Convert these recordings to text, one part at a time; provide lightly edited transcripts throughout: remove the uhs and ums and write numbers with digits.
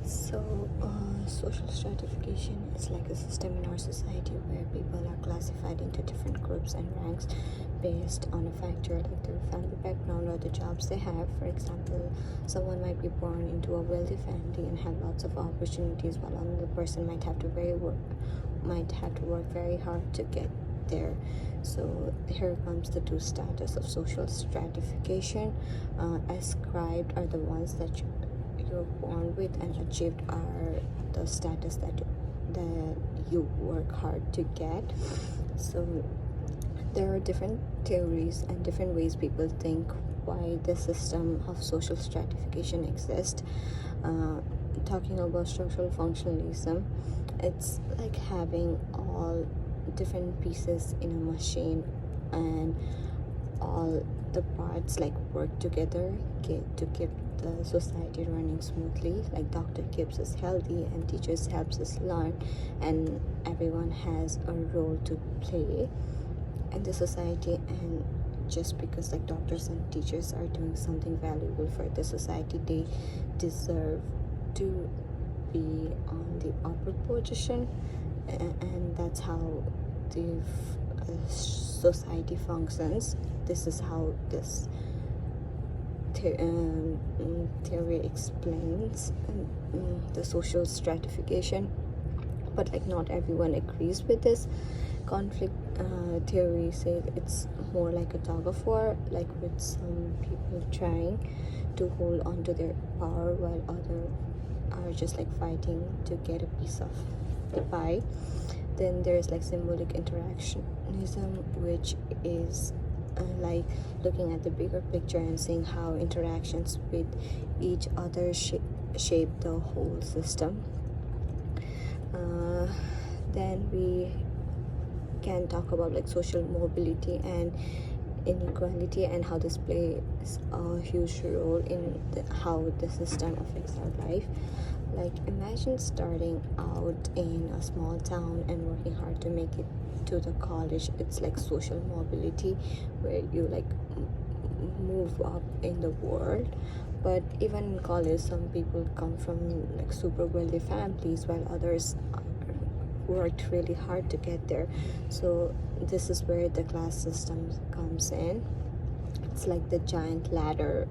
Social stratification is like a system in our society where people are classified into different groups and ranks based on a factor like their family background or the jobs they have. For example, someone might be born into a wealthy family and have lots of opportunities, while another person might have to work very hard to get there. So here comes the two status of social stratification. Ascribed are the ones that you're born with, and achieved are the status that you work hard to get. So there are different theories and different ways people think why the system of social stratification exists. Talking about structural functionalism, it's like having all different pieces in a machine and all the parts like work together to keep the society running smoothly. Like doctor keeps us healthy and teachers helps us learn, and everyone has a role to play in the society. And just because like doctors and teachers are doing something valuable for the society, they deserve to be on the upper position, and that's how the society functions. This is how this theory explains the social stratification. But like not everyone agrees with this. Conflict theory says it's more like a tug of war, like with some people trying to hold on to their power while others are just like fighting to get a piece of the pie. Then there's like symbolic interactionism, which is like looking at the bigger picture and seeing how interactions with each other shape the whole system. Then we can talk about like social mobility and inequality, and how this plays a huge role in how the system affects our life. Like imagine starting out in a small town and working hard to make it to the college. It's like social mobility where you like move up in the world. But even in college, some people come from like super wealthy families, while others worked really hard to get there. So this is where the class system comes in. It's like the giant ladder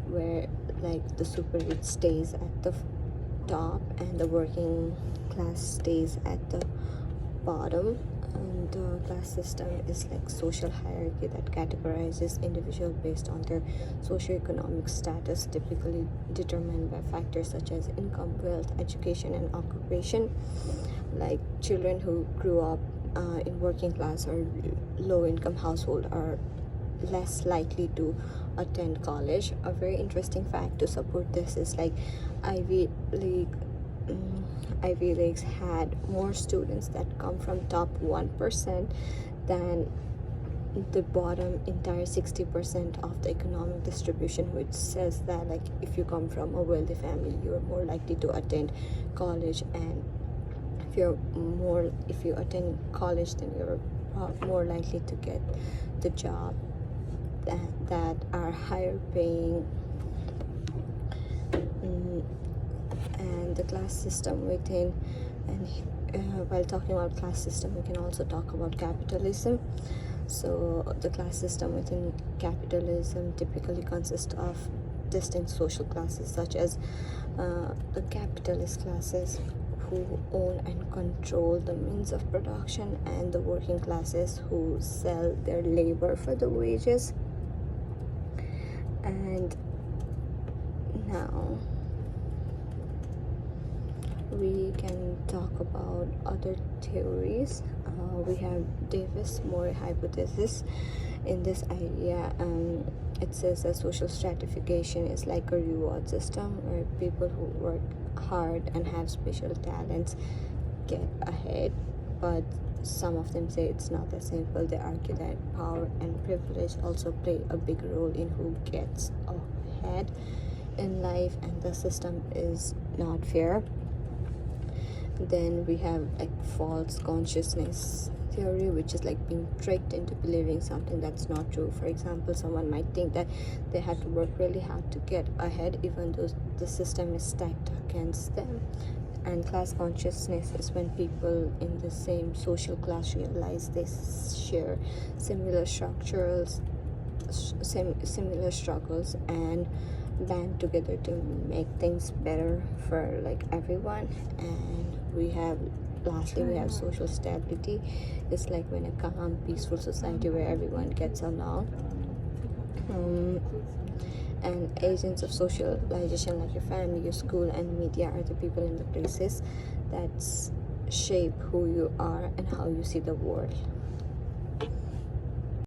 where like the super rich stays at the top and the working class stays at the bottom. And the class system is like social hierarchy that categorizes individuals based on their socioeconomic status, typically determined by factors such as income, wealth, education, and occupation. Like children who grew up in working class or low income household are less likely to attend college. A very interesting fact to support this is like Ivy Leagues had more students that come from top 1% than the bottom entire 60% of the economic distribution, which says that like if you come from a wealthy family, you're more likely to attend college, and if you attend college, then you're more likely to get the job that are higher paying. And the class system within, and while talking about class system, we can also talk about capitalism. So the class system within capitalism typically consists of distinct social classes, such as the capitalist classes who own and control the means of production, and the working classes who sell their labor for the wages. And now we can talk about other theories. We have Davis-Moore hypothesis. In this idea, it says that social stratification is like a reward system where people who work hard and have special talents get ahead. But some of them say it's not that simple. They argue that power and privilege also play a big role in who gets ahead in life, and the system is not fair. Then we have like false consciousness theory, which is like being tricked into believing something that's not true. For example, someone might think that they have to work really hard to get ahead, even though the system is stacked against them. And class consciousness is when people in the same social class realize they share similar structures, similar struggles, and band together to make things better for like everyone. And lastly we have social stability. It's like when a calm, peaceful society where everyone gets along. And agents of socialization like your family, your school, and media are the people in the places that shape who you are and how you see the world.